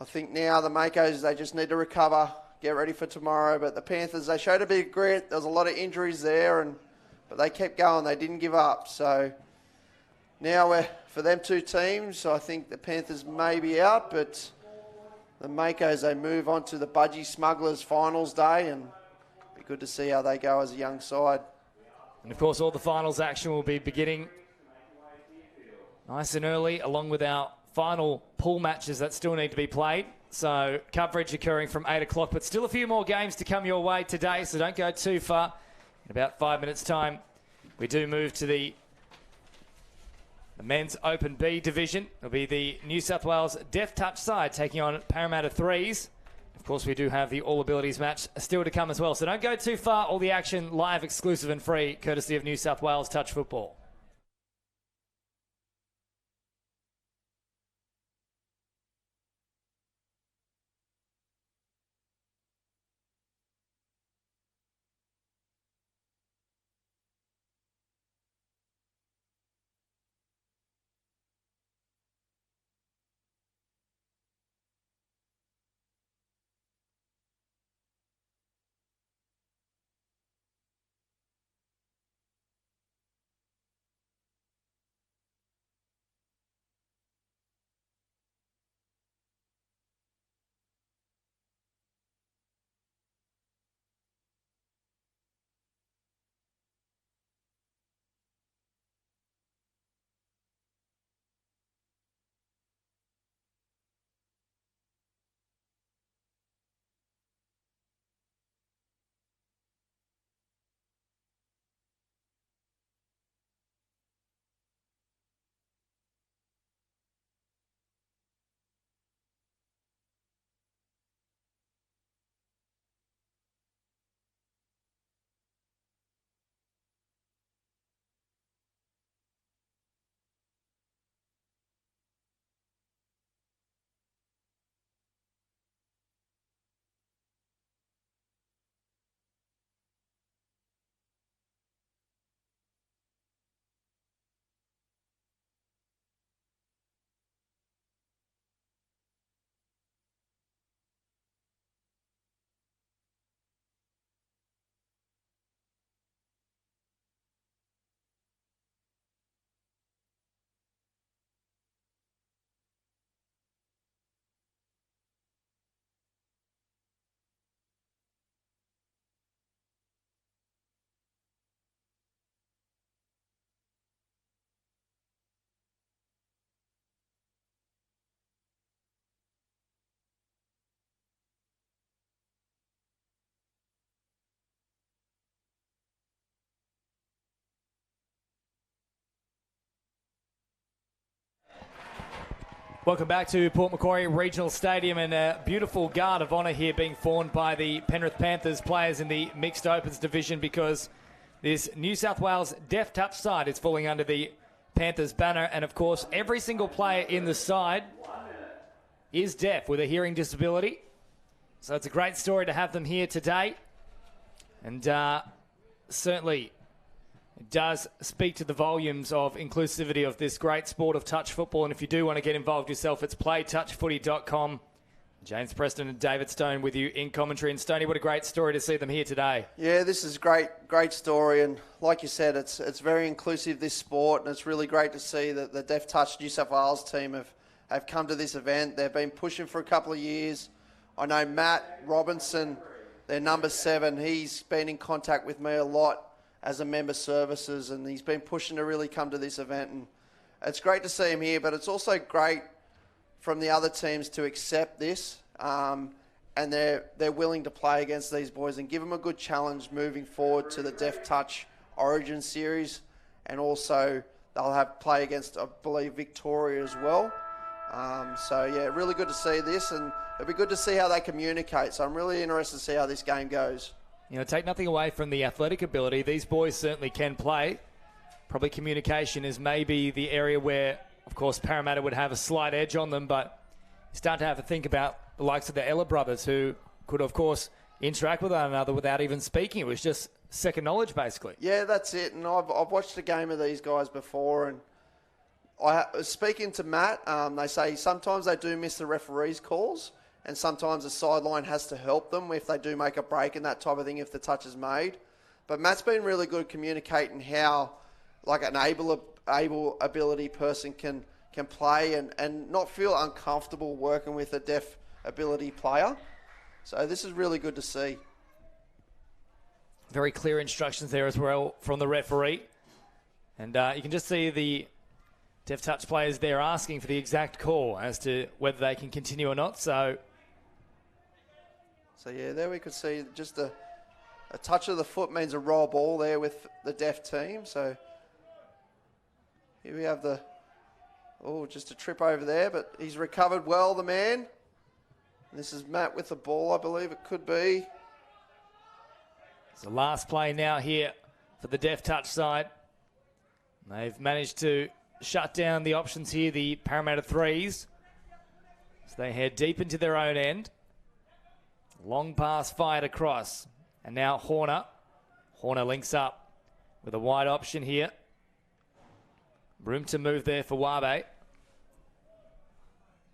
I think now the Makos, they just need to recover, get ready for tomorrow. But the Panthers, they showed a bit of grit. There was a lot of injuries there, but they kept going. They didn't give up. So now for them two teams, I think the Panthers may be out, but the Makos, they move on to the Budgie Smugglers finals day, and it'll be good to see how they go as a young side. And of course, all the finals action will be beginning nice and early, along with our final pool matches that still need to be played. So coverage occurring from 8 o'clock, but still a few more games to come your way today, so don't go too far. In about 5 minutes' time, we do move to the men's Open B division. It'll be the New South Wales Death Touch side taking on Parramatta Threes. Of course, we do have the All Abilities match still to come as well, so don't go too far. All the action live, exclusive and free, courtesy of New South Wales Touch Football. Welcome back to Port Macquarie Regional Stadium, and a beautiful guard of honour here being formed by the Penrith Panthers players in the Mixed Opens division, because this New South Wales Deaf Touch side is falling under the Panthers banner, and of course every single player in the side is deaf with a hearing disability. So it's a great story to have them here today, and certainly it does speak to the volumes of inclusivity of this great sport of touch football. And if you do want to get involved yourself, it's playtouchfooty.com. James Preston and David Stone with you in commentary. And Stoney, what a great story to see them here today. Yeah, this is great story. And like you said, it's very inclusive, this sport. And it's really great to see that the Deaf Touch New South Wales team have come to this event. They've been pushing for a couple of years. I know Matt Robinson, their number 7, he's been in contact with me a lot as a member services, and he's been pushing to really come to this event, and it's great to see him here. But it's also great from the other teams to accept this, and they're willing to play against these boys and give them a good challenge moving forward to the Deaf Touch Origin Series, and also they'll have play against, I believe, Victoria as well. So yeah, really good to see this, and it'll be good to see how they communicate. So I'm really interested to see how this game goes. You know, take nothing away from the athletic ability. These boys certainly can play. Probably communication is maybe the area where, of course, Parramatta would have a slight edge on them, but you start to have to think about the likes of the Ella brothers, who could, of course, interact with one another without even speaking. It was just second knowledge, basically. Yeah, that's it. And I've watched a game of these guys before, and speaking to Matt, they say sometimes they do miss the referee's calls, and sometimes the sideline has to help them if they do make a break and that type of thing if the touch is made. But Matt's been really good communicating how, like, an able ability person can play and not feel uncomfortable working with a deaf ability player. So this is really good to see. Very clear instructions there as well from the referee. And you can just see the deaf touch players there asking for the exact call as to whether they can continue or not. So yeah, there we could see just a touch of the foot means a roll ball there with the deaf team. So here we have just a trip over there, but he's recovered well, the man. And this is Matt with the ball, I believe it could be. It's the last play now here for the deaf touch side. They've managed to shut down the options here, the Parramatta threes. So they head deep into their own end. Long pass fired across. And now Horner. Horner links up with a wide option here. Room to move there for Wabe.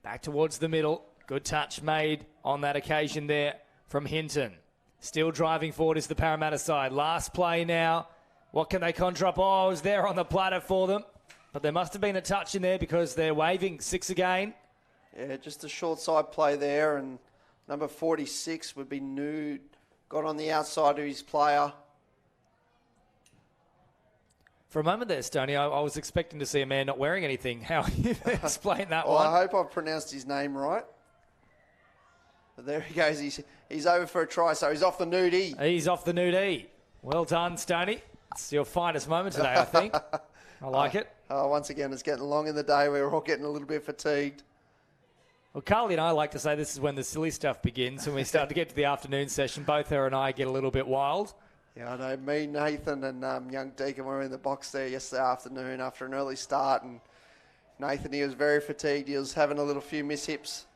Back towards the middle. Good touch made on that occasion there from Hinton. Still driving forward is the Parramatta side. Last play now. What can they conjure up? Oh, it was there on the platter for them. But there must have been a touch in there because they're waving 6 again. Yeah, just a short side play there. And number 46 would be Nude. Got on the outside of his player. For a moment there, Stoney, I was expecting to see a man not wearing anything. How you explain that one? I hope I've pronounced his name right. But there he goes. He's over for a try, so he's off the nude E. He's off the nude E. Well done, Stoney. It's your finest moment today, I think. I like it. Once again, it's getting long in the day. We're all getting a little bit fatigued. Well, Carly and I like to say this is when the silly stuff begins. When we start to get to the afternoon session, both her and I get a little bit wild. Yeah, I know. Me, Nathan, and young Deacon were in the box there yesterday afternoon after an early start. And Nathan, he was very fatigued. He was having a little few miships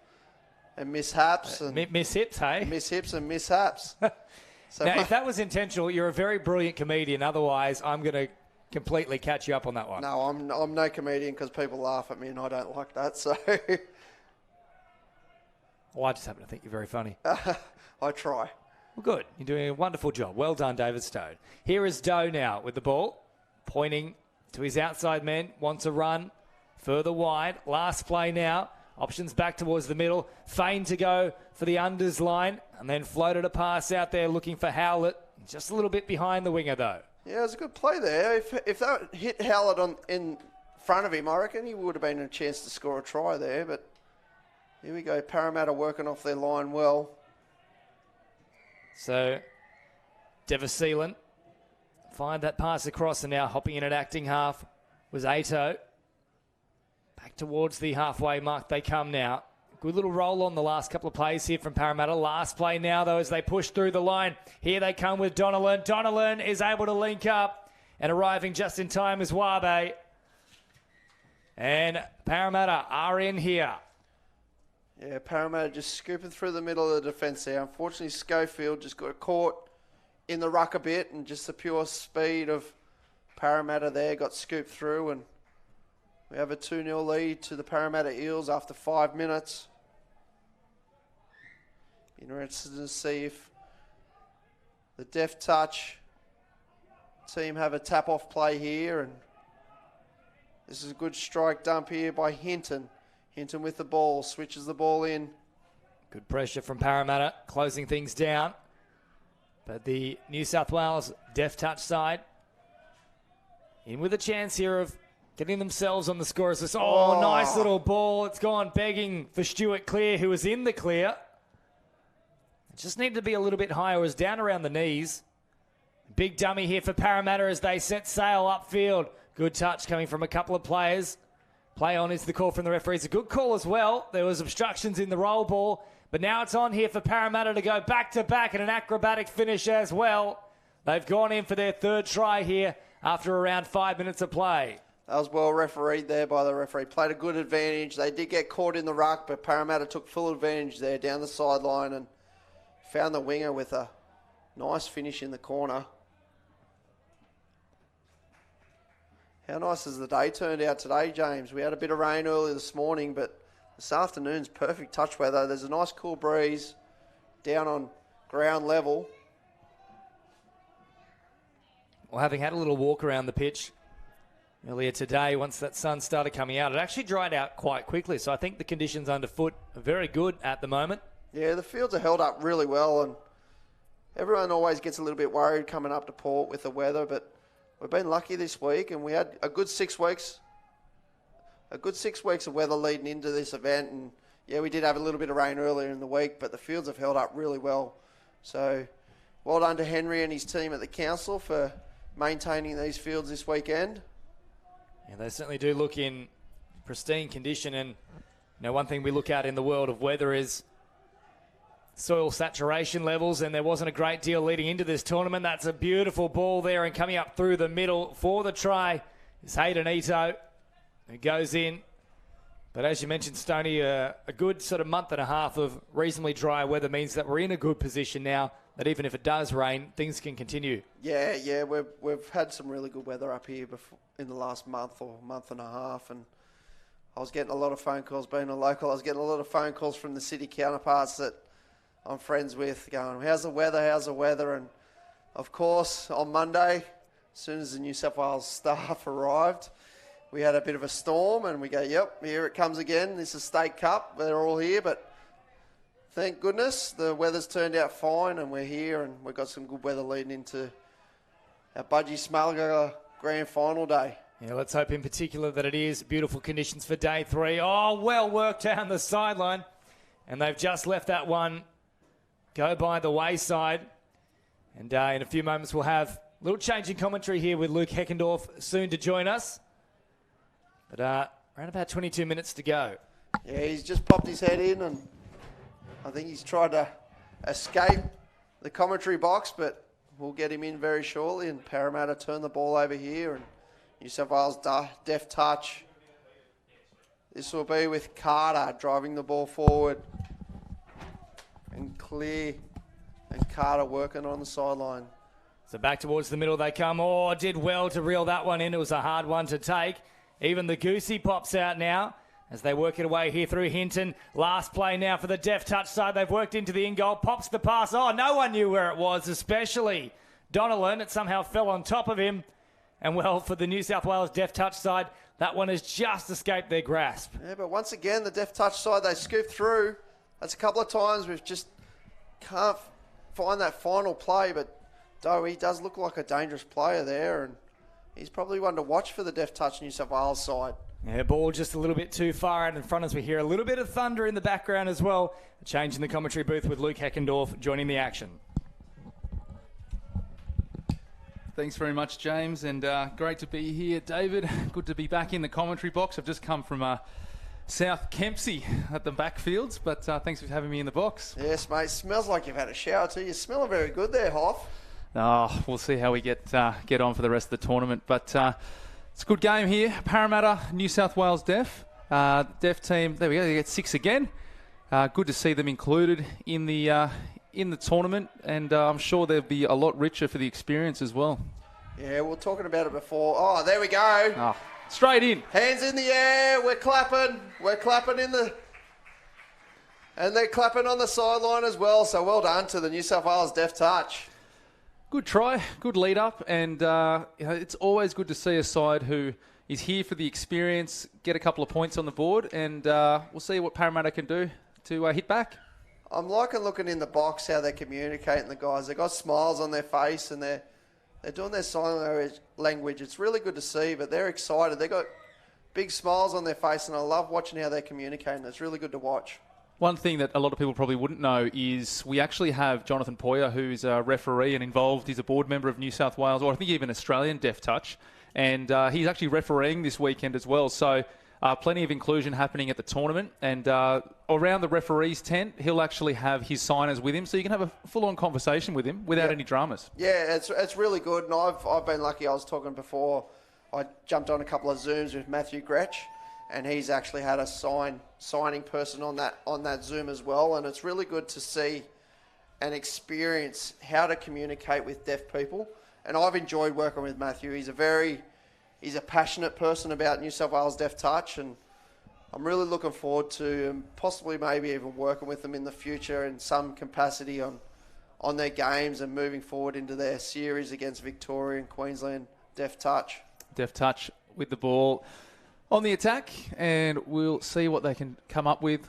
and mishaps. Miships, hey? Miships and mishaps. So now, if that was intentional, you're a very brilliant comedian. Otherwise, I'm going to completely catch you up on that one. No, I'm no comedian because people laugh at me and I don't like that. So well, I just happen to think you're very funny. I try. Well, good. You're doing a wonderful job. Well done, David Stone. Here is Doe now with the ball, pointing to his outside men. Wants a run further wide. Last play now. Options back towards the middle. Feign to go for the unders line, and then floated a pass out there looking for Howlett. Just a little bit behind the winger, though. Yeah, it was a good play there. If that hit Howlett in front of him, I reckon he would have been a chance to score a try there. But here we go. Parramatta working off their line well. So, Devasilan find that pass across, and now hopping in at acting half was Ato. Back towards the halfway mark they come now. Good little roll on the last couple of plays here from Parramatta. Last play now, though, as they push through the line. Here they come with Donnellan. Donnellan is able to link up, and arriving just in time is Wabe. And Parramatta are in here. Yeah, Parramatta just scooping through the middle of the defence there. Unfortunately, Schofield just got caught in the ruck a bit, and just the pure speed of Parramatta there got scooped through, and we have a 2-0 lead to the Parramatta Eels after 5 minutes. Interested to see if the Deft Touch team have a tap-off play here, and this is a good strike dump here by Hinton. Hinton with the ball, switches the ball in. Good pressure from Parramatta, closing things down. But the New South Wales Deft Touch side in with a chance here of getting themselves on the scorers list. Oh, nice little ball. It's gone begging for Stuart Clear, who was in the clear. Just needed to be a little bit higher. It was down around the knees. Big dummy here for Parramatta as they set sail upfield. Good touch coming from a couple of players. Play on is the call from the referee. It's a good call as well. There was obstructions in the roll ball. But now it's on here for Parramatta to go back-to-back and an acrobatic finish as well. They've gone in for their third try here after around 5 minutes of play. That was well refereed there by the referee. Played a good advantage. They did get caught in the ruck, but Parramatta took full advantage there down the sideline and found the winger with a nice finish in the corner. How nice has the day turned out today, James? We had a bit of rain early this morning, but this afternoon's perfect touch weather. There's a nice cool breeze down on ground level. Well, having had a little walk around the pitch earlier today, once that sun started coming out, it actually dried out quite quickly. So I think the conditions underfoot are very good at the moment. Yeah, the fields are held up really well, and everyone always gets a little bit worried coming up to Port with the weather, but we've been lucky this week, and we had a good 6 weeks. A good 6 weeks of weather leading into this event, and yeah, we did have a little bit of rain earlier in the week, but the fields have held up really well. So well done to Henry and his team at the council for maintaining these fields this weekend. Yeah, they certainly do look in pristine condition, and one thing we look at in the world of weather is soil saturation levels, and there wasn't a great deal leading into this tournament. That's a beautiful ball there, and coming up through the middle for the try is Hayden Ito, who goes in. But as you mentioned, Stoney, a good sort of month and a half of reasonably dry weather means that we're in a good position now, that even if it does rain, things can continue. Yeah, we've had some really good weather up here in the last month or month and a half, and I was getting a lot of phone calls, being a local, I was getting a lot of phone calls from the city counterparts that I'm friends with going, how's the weather? And of course, on Monday, as soon as the New South Wales staff arrived, we had a bit of a storm, and we go, yep, here it comes again. This is State Cup. They're all here, but thank goodness the weather's turned out fine, and we're here, and we've got some good weather leading into our Budgie Smuggler Grand Final day. Yeah, let's hope in particular that it is beautiful conditions for day 3. Oh, well worked down the sideline, and they've just left that one go by the wayside. And in a few moments, we'll have a little change in commentary here with Luke Heckendorf soon to join us. But around about 22 minutes to go. Yeah, he's just popped his head in, and I think he's tried to escape the commentary box, but we'll get him in very shortly. And Parramatta turn the ball over here, and New South Wales deft touch. This will be with Carter driving the ball forward. And clear. And Carter working on the sideline. So back towards the middle they come. Oh, did well to reel that one in. It was a hard one to take. Even the Goosey pops out now as they work it away here through Hinton. Last play now for the deft touch side. They've worked into the in-goal. Pops the pass. Oh, no one knew where it was, especially Donnellan. It somehow fell on top of him. And well, for the New South Wales deft touch side, that one has just escaped their grasp. Yeah, but once again, the deft touch side, they scoop through. That's a couple of times we've just can't find that final play, but he does look like a dangerous player there, and he's probably one to watch for the deft touch New South Wales side. Yeah, ball just a little bit too far out in front as we hear a little bit of thunder in the background as well. A change in the commentary booth with Luke Heckendorf joining the action. Thanks very much, James, and great to be here, David. Good to be back in the commentary box. I've just come from South Kempsey at the backfields, but thanks for having me in the box. Yes, mate. Smells like you've had a shower too. You're smelling very good there, Hoff. Oh, we'll see how we get on for the rest of the tournament. But it's a good game here. Parramatta, New South Wales Def. Def team, there we go, they get 6 again. Good to see them included in the tournament, and I'm sure they'll be a lot richer for the experience as well. Yeah, we were talking about it before. Oh, there we go. Oh, straight in. Hands in the air. We're clapping. We're clapping and they're clapping on the sideline as well. So well done to the New South Wales Def Touch. Good try, good lead up, and it's always good to see a side who is here for the experience, get a couple of points on the board, and we'll see what Parramatta can do to hit back. I'm liking looking in the box how they're communicating, the guys. They've got smiles on their face, and they're doing their sign language. It's really good to see, but they're excited. They've got big smiles on their face, and I love watching how they're communicating. It's really good to watch. One thing that a lot of people probably wouldn't know is we actually have Jonathan Poyer, who's a referee and involved. He's a board member of New South Wales, or I think even Australian Def Touch, and he's actually refereeing this weekend as well. So plenty of inclusion happening at the tournament, and around the referee's tent, he'll actually have his signers with him, so you can have a full-on conversation with him without any dramas. Yeah, it's really good, and I've been lucky. I was talking before. I jumped on a couple of Zooms with Matthew Gretsch, and he's actually had a signing person on that Zoom as well, and it's really good to see and experience how to communicate with deaf people. And I've enjoyed working with Matthew. He's a very he's a passionate person about New South Wales Deaf Touch, and I'm really looking forward to possibly maybe even working with them in the future in some capacity on their games and moving forward into their series against Victoria and Queensland Deaf Touch. Deaf Touch with the ball on the attack, and we'll see what they can come up with.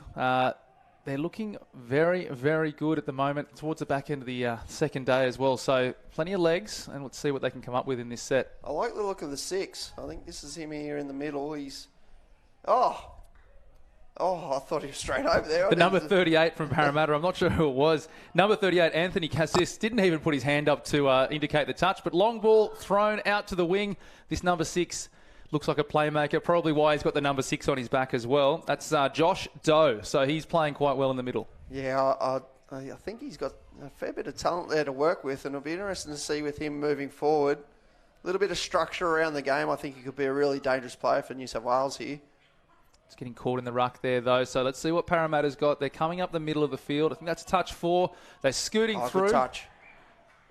They're looking very, very good at the moment towards the back end of the second day as well. So plenty of legs, and let's see what they can come up with in this set. I like the look of the 6. I think this is him here in the middle. He's... I thought he was straight over there. The number 38 from Parramatta, I'm not sure who it was. Number 38, Anthony Cassis, didn't even put his hand up to indicate the touch, but long ball thrown out to the wing. This number 6 looks like a playmaker, probably why he's got the number 6 on his back as well. That's Josh Doe, so he's playing quite well in the middle. Yeah, I think he's got a fair bit of talent there to work with, and it'll be interesting to see with him moving forward. A little bit of structure around the game. I think he could be a really dangerous player for New South Wales here. It's getting caught in the ruck there, though. So let's see what Parramatta's got. They're coming up the middle of the field. I think that's touch 4. They're scooting through. Good touch.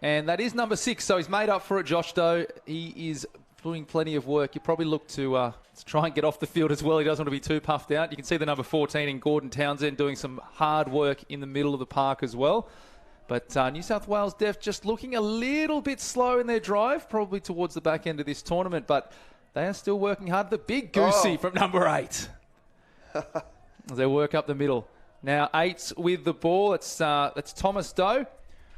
And that is number 6, so he's made up for it, Josh Doe. He is doing plenty of work. You probably look to try and get off the field as well. He doesn't want to be too puffed out. You can see the number 14 in Gordon Townsend doing some hard work in the middle of the park as well. But New South Wales Deaf just looking a little bit slow in their drive, probably towards the back end of this tournament. But they are still working hard. The big goosey from number 8. As they work up the middle. Now 8's with the ball. That's Thomas Doe.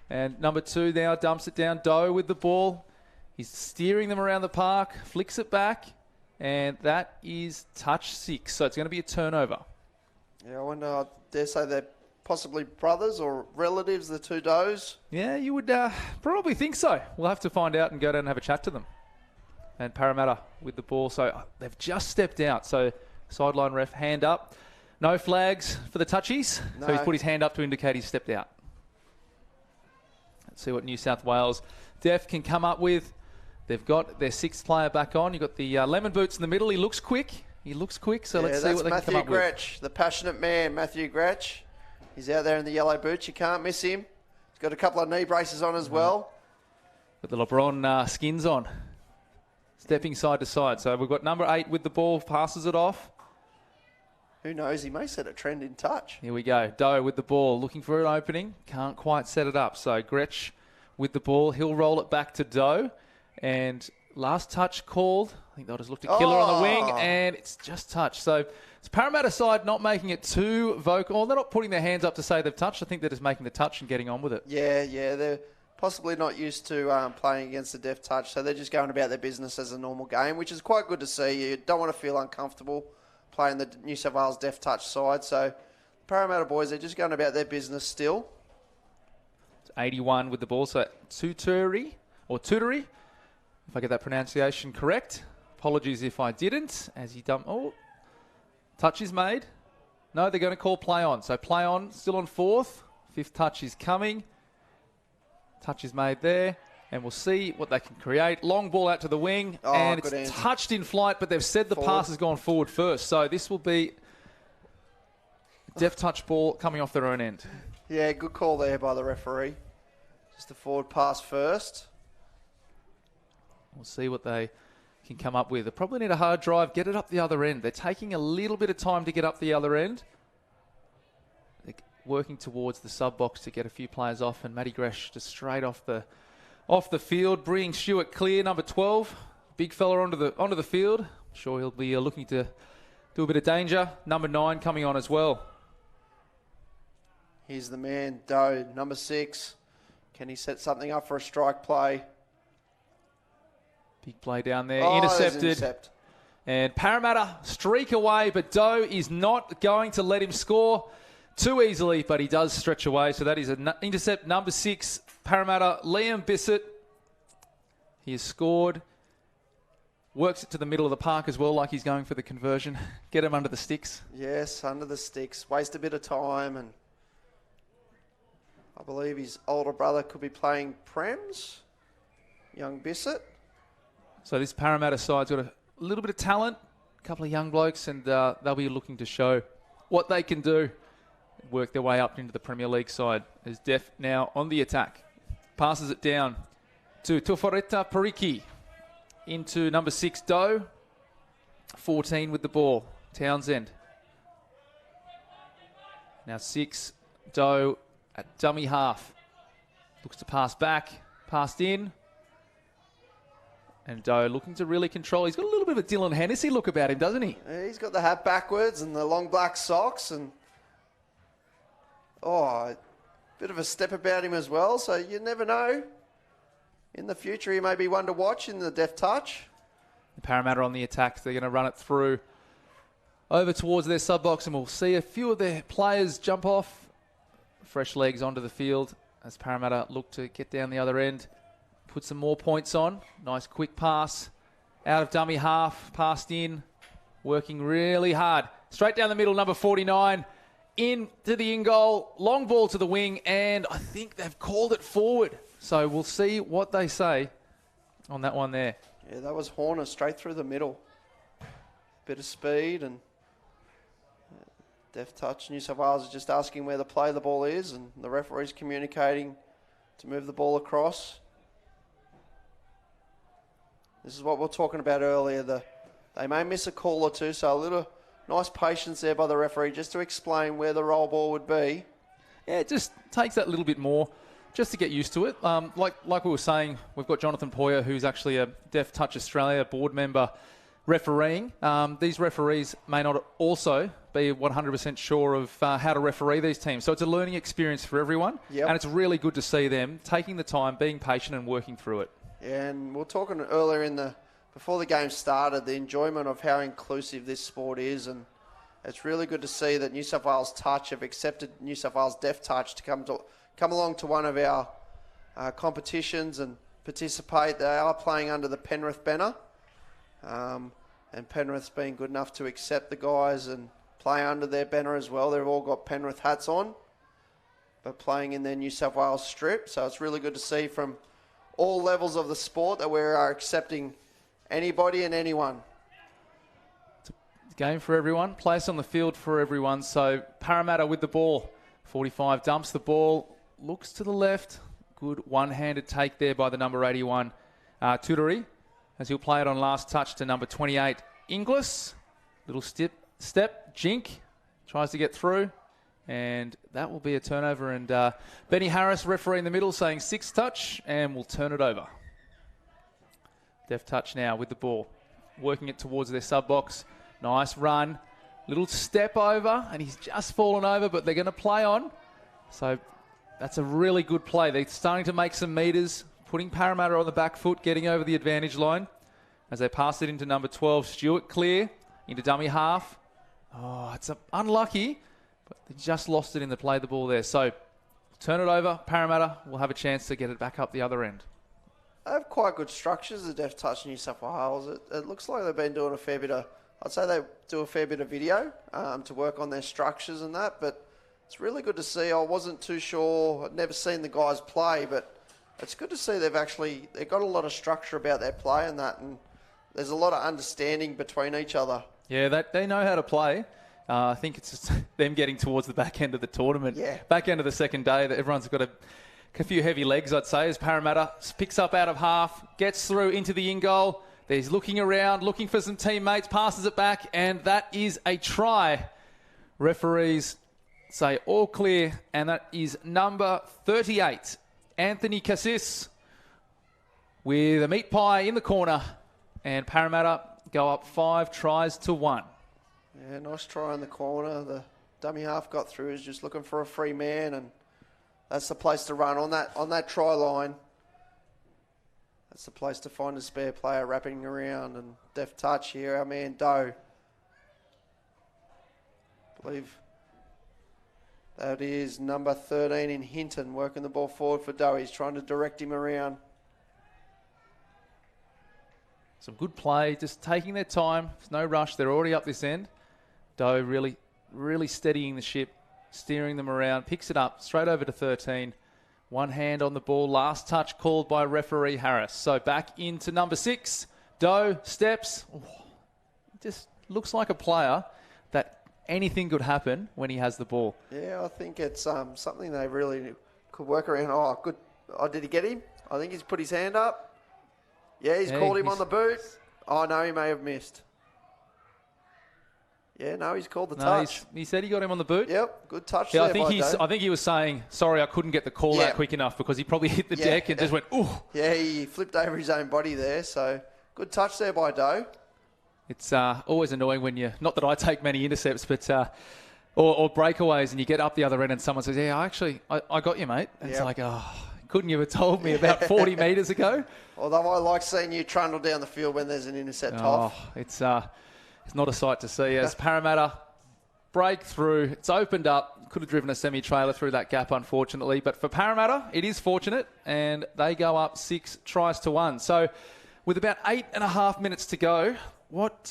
And number 2 now dumps it down. Doe with the ball. He's steering them around the park. Flicks it back. And that is touch 6. So it's going to be a turnover. Yeah, I wonder, I dare say they're possibly brothers or relatives, the 2 Does. Yeah, you would probably think so. We'll have to find out and go down and have a chat to them. And Parramatta with the ball. So they've just stepped out. So sideline ref, hand up. No flags for the touchies. No. So he's put his hand up to indicate he's stepped out. Let's see what New South Wales Deaf can come up with. They've got their 6th player back on. You've got the lemon boots in the middle. He looks quick. So let's see what they can come up with. Matthew Gretsch, the passionate man, Matthew Gretsch. He's out there in the yellow boots. You can't miss him. He's got a couple of knee braces on as well. Got the LeBron skins on. Stepping side to side. So we've got number 8 with the ball. Passes it off. Who knows? He may set a trend in touch. Here we go. Doe with the ball. Looking for an opening. Can't quite set it up. So Gretsch with the ball. He'll roll it back to Doe. And last touch called. I think they'll just look to Killer on the wing. And it's just touch. So it's Parramatta side not making it too vocal. They're not putting their hands up to say they've touched. I think they're just making the touch and getting on with it. Yeah. They're possibly not used to playing against the Deaf Touch. So they're just going about their business as a normal game, which is quite good to see. You don't want to feel uncomfortable playing the New South Wales Deaf Touch side. So Parramatta boys, they're just going about their business still. It's 81 with the ball. So Tuturi, if I get that pronunciation correct. Apologies if I didn't. As he dumped. Oh, touch is made. No, they're going to call play on. So play on, still on 4th. 5th touch is coming. Touch is made there. And we'll see what they can create. Long ball out to the wing. And it's touched in flight, but they've said the pass has gone forward first. So this will be a Deaf Touch ball coming off their own end. Yeah, good call there by the referee. Just a forward pass first. We'll see what they can come up with. They probably need a hard drive, get it up the other end. They're taking a little bit of time to get up the other end. They're working towards the sub box to get a few players off, and Matty Gresh just straight off the field, bringing Stuart clear, number 12. Big fella onto the field. I'm sure he'll be looking to do a bit of danger. Number 9 coming on as well. Here's the man, Doe, number 6. Can he set something up for a strike play? Big play down there, intercepted. And Parramatta streak away, but Doe is not going to let him score too easily, but he does stretch away. So that is an intercept, number 6, Parramatta, Liam Bissett. He has scored. Works it to the middle of the park as well, like he's going for the conversion. Get him under the sticks. Yes, under the sticks. Waste a bit of time, and I believe his older brother could be playing Prems, young Bissett. So this Parramatta side's got a little bit of talent, a couple of young blokes, and they'll be looking to show what they can do. Work their way up into the Premier League side. As Deaf now on the attack. Passes it down to Tufareta Pariki. into number 6, Doe. 14 with the ball, Townsend. Now 6, Doe at dummy half. Looks to pass back, passed in. And Doe looking to really control. He's got a little bit of a Dylan Hennessy look about him, doesn't he? Yeah, he's got the hat backwards and the long black socks and a bit of a step about him as well. So you never know. In the future, he may be one to watch in the deft touch. Parramatta on the attack. They're going to run it through over towards their sub-box, and we'll see a few of their players jump off. Fresh legs onto the field as Parramatta look to get down the other end. Put some more points on. Nice quick pass. Out of dummy half. Passed in. Working really hard. Straight down the middle, number 49. Into the in-goal. Long ball to the wing. And I think they've called it forward. So we'll see what they say on that one there. Yeah, that was Horner straight through the middle. Bit of speed and deft touch. New South Wales is just asking where the play of the ball is, and the referee's communicating to move the ball across. This is what we were talking about earlier. They may miss a call or two, so a little nice patience there by the referee just to explain where the roll ball would be. Yeah, it just takes that little bit more just to get used to it. Like we were saying, we've got Jonathan Poyer, who's actually a Deaf Touch Australia board member refereeing. These referees may not also be 100% sure of how to referee these teams. So it's a learning experience for everyone. Yep. And it's really good to see them taking the time, being patient and working through it. Yeah, and we were talking earlier before the game started, the enjoyment of how inclusive this sport is, and it's really good to see that New South Wales Touch have accepted New South Wales Deaf Touch to come along to one of our competitions and participate. They are playing under the Penrith banner, and Penrith's been good enough to accept the guys and play under their banner as well. They've all got Penrith hats on, but playing in their New South Wales strip. So it's really good to see from all levels of the sport that we are accepting anybody and anyone. It's a game for everyone, place on the field for everyone. So Parramatta with the ball. 45 dumps the ball, looks to the left. Good one-handed take there by the number 81, Tudori, as he'll play it on last touch to number 28, Inglis. Little step, Jink, tries to get through, and that will be a turnover. And Benny Harris, referee in the middle, saying 6 touch, and we'll turn it over. Deft touch now with the ball, working it towards their sub-box. Nice run. Little step over, and he's just fallen over, but they're going to play on. So that's a really good play. They're starting to make some meters, putting Parramatta on the back foot, getting over the advantage line. As they pass it into number 12, Stewart clear, into dummy half. Oh, it's unlucky, but they just lost it in the play the ball there. So turn it over. Parramatta will have a chance to get it back up the other end. They have quite good structures, the Deft Touch New South Wales. It looks like they've been doing a fair bit of... I'd say they do a fair bit of video to work on their structures and that, but it's really good to see. I wasn't too sure. I'd never seen the guys play, but it's good to see they've got a lot of structure about their play and that, and there's a lot of understanding between each other. Yeah, they know how to play. I think it's just them getting towards the back end of the tournament. Yeah. Back end of the second day, that everyone's got a few heavy legs, I'd say, as Parramatta picks up out of half, gets through into the in-goal. He's looking around, looking for some teammates, passes it back, and that is a try. Referees say all clear, and that is number 38, Anthony Cassis, with a meat pie in the corner, and Parramatta go up 5 tries to 1. Yeah, nice try in the corner. The dummy half got through, is just looking for a free man, and that's the place to run on that try line. That's the place to find a spare player wrapping around, and deft touch here, our man Doe. I believe that is number 13 in Hinton, working the ball forward for Doe. He's trying to direct him around. Some good play, just taking their time. There's no rush. They're already up this end. Doe really, really steadying the ship, steering them around, picks it up straight over to 13. One hand on the ball. Last touch called by referee Harris. So back into number 6. Doe steps. Just looks like a player that anything could happen when he has the ball. Yeah, I think it's something they really could work around. Oh, good. Oh, did he get him? I think he's put his hand up. Yeah, he's called him on the boot. Oh, no, he may have missed. Yeah, no, he's called the touch. He said he got him on the boot. Yep, good touch Yeah, there I think he was saying, sorry, I couldn't get the call out quick enough because he probably hit the deck and just went, ooh. Yeah, he flipped over his own body there, so good touch there by Doe. It's always annoying when not that I take many intercepts, but or breakaways and you get up the other end and someone says, yeah, I got you, mate. And it's like, oh, couldn't you have told me about 40 metres ago? Although I like seeing you trundle down the field when there's an intercept off. It's not a sight to see as Parramatta break through. It's opened up. Could have driven a semi-trailer through that gap, unfortunately. But for Parramatta, it is fortunate, and they go up 6-1. So with about 8.5 minutes to go, what,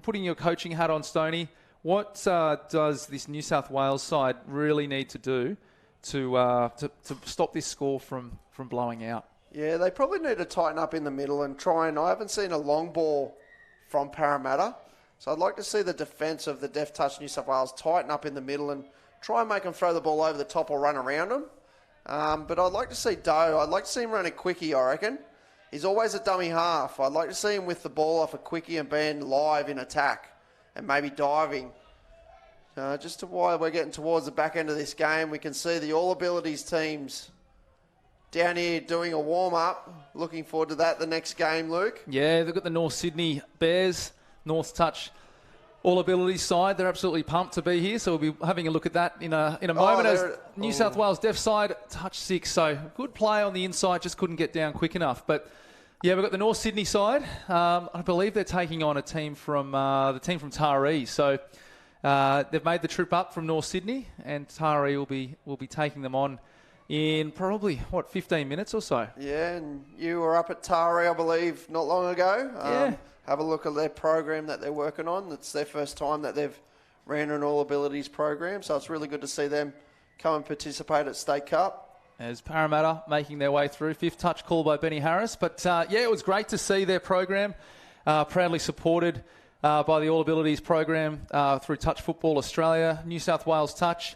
putting your coaching hat on, Stoney, what does this New South Wales side really need to do to stop this score from blowing out? Yeah, they probably need to tighten up in the middle and try and... I haven't seen a long ball from Parramatta, so I'd like to see the defence of the Deft Touch New South Wales tighten up in the middle and try and make them throw the ball over the top or run around them. But I'd like to see Doe. I'd like to see him run a quickie, I reckon. He's always a dummy half. I'd like to see him with the ball off a quickie and being live in attack and maybe diving. Just while we're getting towards the back end of this game, we can see the All Abilities teams down here doing a warm-up. Looking forward to that the next game, Luke. Yeah, they've got the North Sydney Bears, North Touch All Abilities side. They're absolutely pumped to be here, so we'll be having a look at that in a moment. As New South Wales Deaf side, touch 6, so good play on the inside, just couldn't get down quick enough. But yeah, we've got the North Sydney side. I believe they're taking on a team from Taree, so they've made the trip up from North Sydney, and Taree will be taking them on in probably, 15 minutes or so. Yeah, and you were up at Taree, I believe, not long ago. Have a look at their program that they're working on. It's their first time that they've ran an All Abilities program, so it's really good to see them come and participate at State Cup. As Parramatta making their way through. 5th touch call by Benny Harris. But, it was great to see their program proudly supported by the All Abilities program through Touch Football Australia, New South Wales Touch.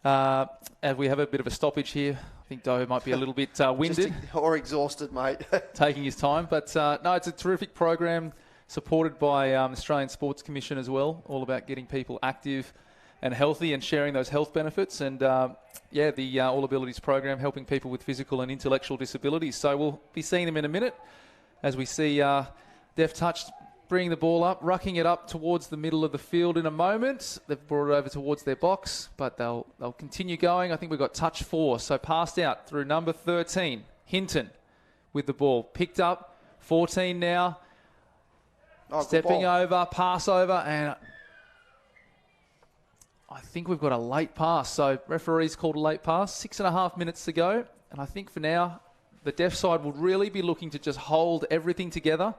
As we have a bit of a stoppage here, I think Doe might be a little bit winded. Or exhausted, mate. Taking his time. But no, it's a terrific program supported by Australian Sports Commission as well, all about getting people active and healthy and sharing those health benefits. And the All Abilities program helping people with physical and intellectual disabilities. So we'll be seeing them in a minute as we see Deaf Touch bringing the ball up, rucking it up towards the middle of the field in a moment. They've brought it over towards their box, but they'll continue going. I think we've got touch 4, so passed out through number 13, Hinton, with the ball. Picked up, 14 now. Stepping over, pass over, and I think we've got a late pass. So referee's called a late pass. 6.5 minutes to go, and I think for now, the Deaf side will really be looking to just hold everything together,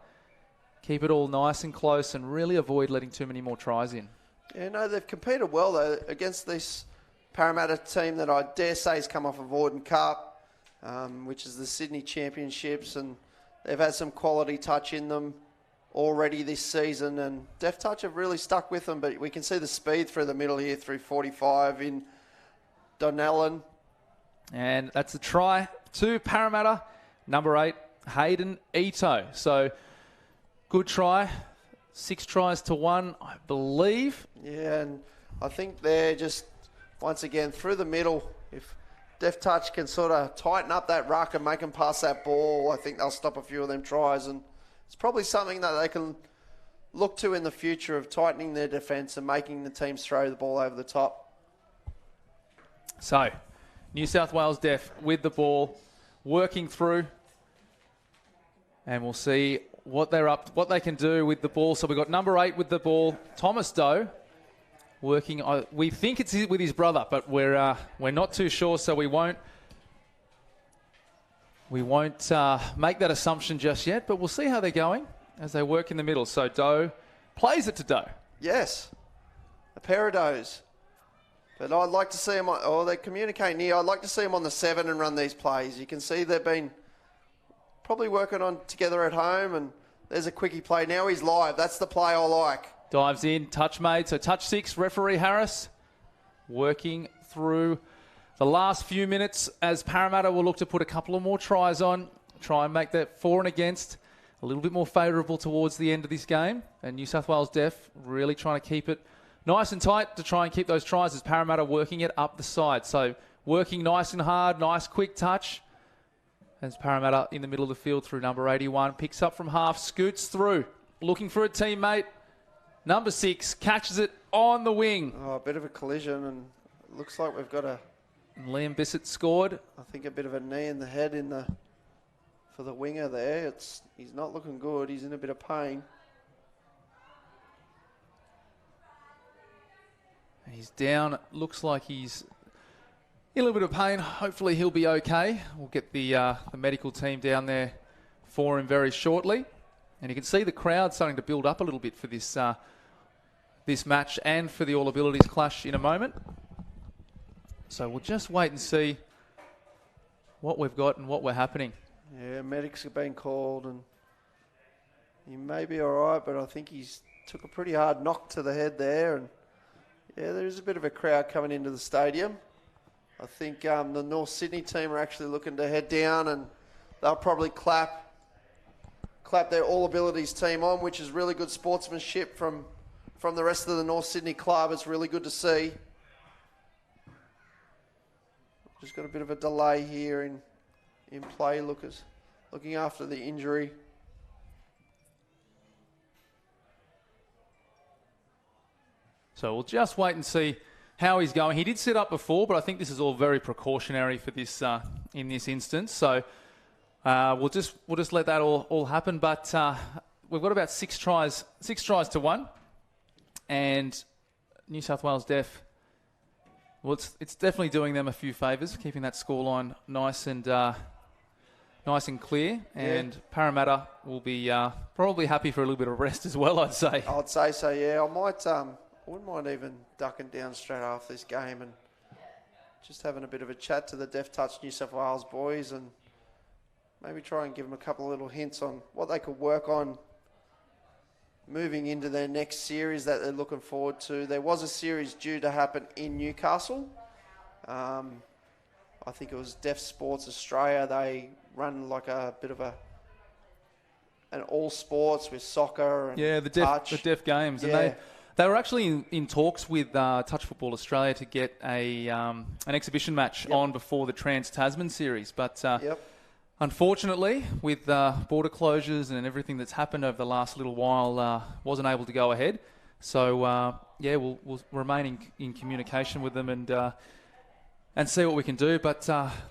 keep it all nice and close, and really avoid letting too many more tries in. Yeah, no, they've competed well, though, against this Parramatta team that I dare say has come off a Vorden Cup, which is the Sydney Championships, and they've had some quality touch in them already this season, and Deft Touch have really stuck with them, but we can see the speed through the middle here through 45 in Donnellan. And that's a try to Parramatta, number 8, Hayden Ito. So good try. 6 tries to 1, I believe. Yeah, and I think they're just, once again, through the middle. If Deft Touch can sort of tighten up that ruck and make them pass that ball, I think they'll stop a few of them tries. And it's probably something that they can look to in the future of tightening their defence and making the teams throw the ball over the top. So, New South Wales Deaf with the ball, working through. And we'll see what they can do with the ball. So we've got number 8 with the ball, Thomas Doe, working. We think it's with his brother, but we're not too sure, so we won't make that assumption just yet. But we'll see how they're going as they work in the middle. So Doe plays it to Doe. Yes, a pair of Does. But I'd like to see them. They're communicating here. I'd like to see them on the 7 and run these plays. You can see they've been probably working on together at home, and there's a quickie play. Now he's live. That's the play I like. Dives in, touch made. So touch 6, referee Harris working through the last few minutes as Parramatta will look to put a couple of more tries on, try and make that for and against. a little bit more favourable towards the end of this game. And New South Wales Def really trying to keep it nice and tight to try and keep those tries as Parramatta working it up the side. So working nice and hard, nice quick touch. As Parramatta in the middle of the field through number 81. Picks up from half, scoots through. Looking for a teammate. Number 6 catches it on the wing. Oh, a bit of a collision, and it looks like we've got And Liam Bissett scored. I think a bit of a knee in the head for the winger there. He's not looking good. He's in a bit of pain. He's down. Looks like he's in a little bit of pain. Hopefully he'll be okay. We'll get the medical team down there for him very shortly. And you can see the crowd starting to build up a little bit for this this match and for the All Abilities clash in a moment. So we'll just wait and see what we've got and what we're happening. Yeah, medics have been called, and he may be all right, but I think he's took a pretty hard knock to the head there. And yeah, there's a bit of a crowd coming into the stadium. I think the North Sydney team are actually looking to head down, and they'll probably clap their All Abilities team on, which is really good sportsmanship from the rest of the North Sydney club. It's really good to see. Just got a bit of a delay here in play. Looking after the injury. So we'll just wait and see how he's going. He did sit up before, but I think this is all very precautionary for this in this instance. So we'll just let that all happen. But we've got about 6 tries to 1, and New South Wales Def. Well, it's definitely doing them a few favours, keeping that scoreline nice and clear. And Parramatta will be probably happy for a little bit of rest as well, I'd say. I'd say so, yeah. I wouldn't mind even ducking down straight after this game and just having a bit of a chat to the Def Touch New South Wales boys, and maybe try and give them a couple of little hints on what they could work on moving into their next series that they're looking forward to. There was a series due to happen in Newcastle. I think it was Deaf Sports Australia. They run like a bit of an all sports with soccer and the touch. deaf games. Yeah. And they were actually in talks with Touch Football Australia to get an exhibition match on before the Trans-Tasman series. But unfortunately, with border closures and everything that's happened over the last little while, wasn't able to go ahead. So, we'll remain in communication with them and see what we can do. But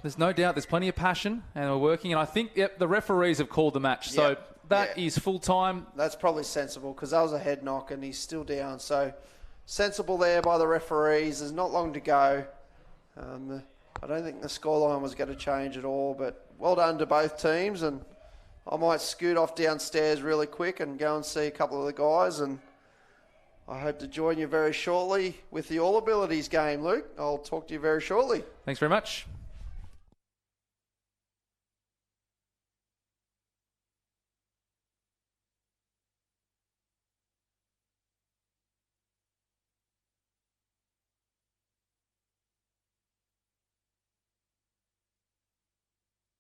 there's no doubt there's plenty of passion, and we're working. And I think the referees have called the match. So that is full time. That's probably sensible, because that was a head knock and he's still down. So sensible there by the referees. There's not long to go. I don't think the scoreline was going to change at all, but well done to both teams. And I might scoot off downstairs really quick and go and see a couple of the guys. And I hope to join you very shortly with the All Abilities game, Luke. I'll talk to you very shortly. Thanks very much.